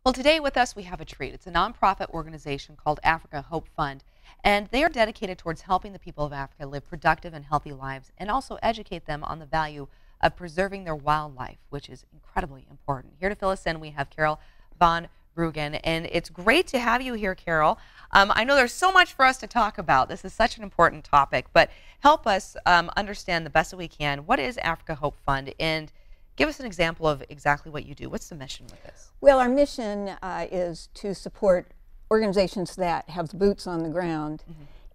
Well, today with us we have a treat. It's a nonprofit organization called Africa Hope Fund, and they are dedicated towards helping the people of Africa live productive and healthy lives and also educate them on the value of preserving their wildlife, which is incredibly important. Here to fill us in, we have Carol Van Bruggen, and it's great to have you here, Carol. I know there's so much for us to talk about. This is such an important topic, but help us understand the best that we can. What is Africa Hope Fund, and give us an example of exactly what you do. What's the mission with this? Well, our mission is to support organizations that have boots on the ground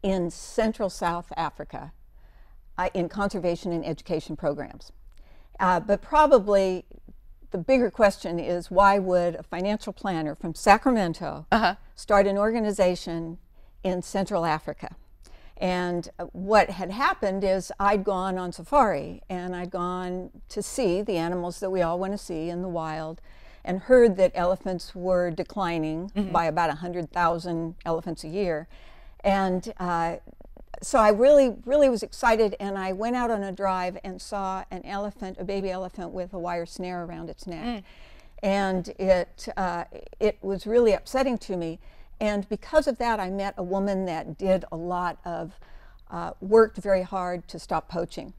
in Central South Africa in conservation and education programs. But probably the bigger question is, why would a financial planner from Sacramento start an organization in Central Africa? And what had happened is I'd gone on safari and I'd gone to see the animals that we all want to see in the wild, and heard that elephants were declining by about 100,000 elephants a year. And so I really was excited, and I went out on a drive and saw an elephant, a baby elephant with a wire snare around its neck. And it was really upsetting to me. And because of that, I met a woman that did a lot of, worked very hard to stop poaching.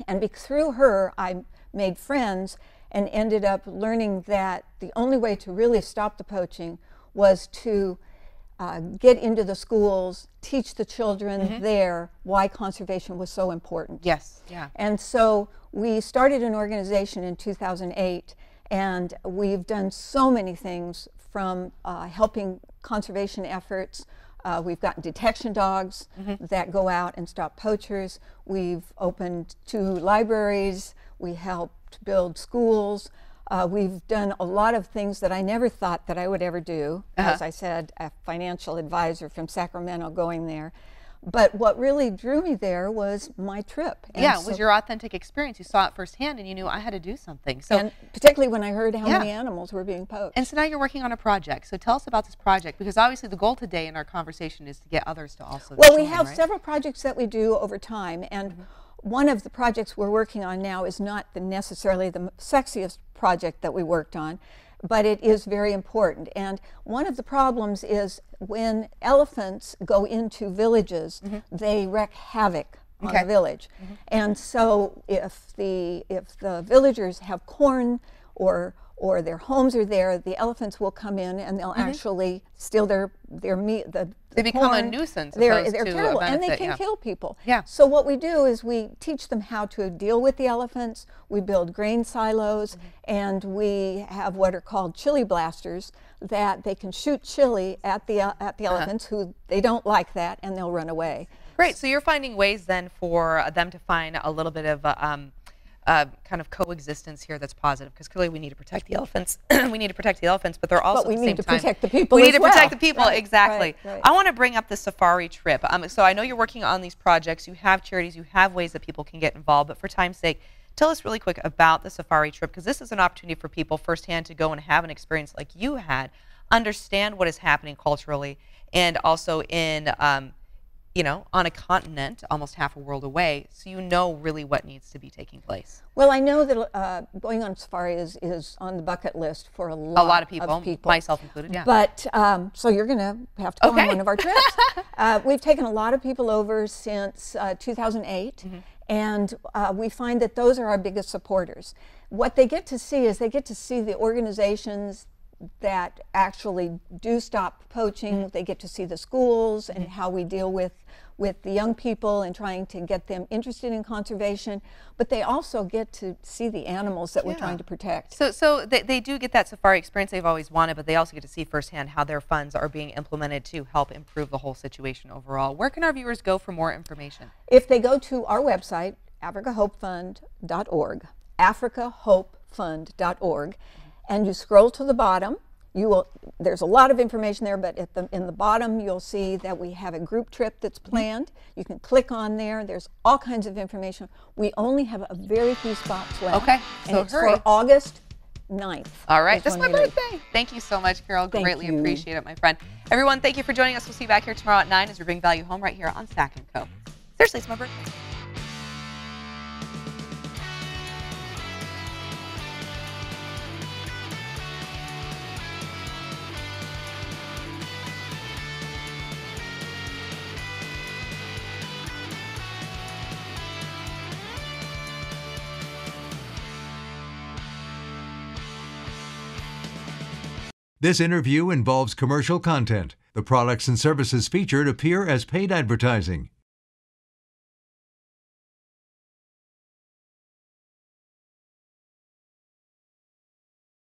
And through her, I made friends and ended up learning that the only way to really stop the poaching was to get into the schools, teach the children there why conservation was so important. Yes, yeah. And so we started an organization in 2008, and we've done so many things, from helping conservation efforts. We've got detection dogs that go out and stop poachers. We've opened 2 libraries. We helped build schools. We've done a lot of things that I never thought that I would ever do. As I said, a financial advisor from Sacramento going there. But what really drew me there was my trip. And yeah, it was your authentic experience. You saw it firsthand and you knew I had to do something. So, and particularly when I heard how many animals were being poached. And so now you're working on a project. So tell us about this project, because obviously the goal today in our conversation is to get others to also Well, join, we have right? several projects that we do over time, and one of the projects we're working on now is not necessarily the sexiest project that we worked on, but it is very important. And one of the problems is when elephants go into villages, they wreak havoc on the village. And so if the villagers have corn or their homes are there, the elephants will come in and they'll actually steal their meat. They become corn. a nuisance. They're terrible, and they can kill people. Yeah. So what we do is we teach them how to deal with the elephants. We build grain silos, and we have what are called chili blasters, that they can shoot chili at the elephants, who they don't like that, and they'll run away. Great. So you're finding ways then for them to find a little bit of kind of coexistence here that's positive, because clearly we need to protect the elephants. We need to protect the elephants, but they're also But we at the need same to time, protect the people. We need as to well. protect the people, Right, exactly. right. I want to bring up the safari trip. So I know you're working on these projects. You have charities. You have ways that people can get involved. But for time's sake, tell us really quick about the safari trip, because this is an opportunity for people firsthand to go and have an experience like you had, understand what is happening culturally, and also in you know, on a continent almost half a world away, so you know really what needs to be taking place. Well, I know that going on safari is on the bucket list for a lot of people, myself included, yeah. But, so you're going to have to go on one of our trips. We've taken a lot of people over since 2008, and we find that those are our biggest supporters. What they get to see is they get to see the organizations that actually do stop poaching. They get to see the schools and how we deal with the young people and trying to get them interested in conservation, but they also get to see the animals that we're trying to protect. So they do get that safari experience they've always wanted, but they also get to see firsthand how their funds are being implemented to help improve the whole situation overall. Where can our viewers go for more information? If they go to our website, africahopefund.org, africahopefund.org, and you scroll to the bottom, there's a lot of information there, but in the bottom you'll see that we have a group trip that's planned. You can click on there. There's all kinds of information. We only have a very few spots left. Okay, and so it's hurry. for August 9th. All right, that's my birthday. Thank you so much, Carol. Greatly appreciate it, my friend. Everyone, thank you for joining us. We'll see you back here tomorrow at 9 as we bring value home right here on Sack & Co. Seriously, it's my birthday. This interview involves commercial content. The products and services featured appear as paid advertising.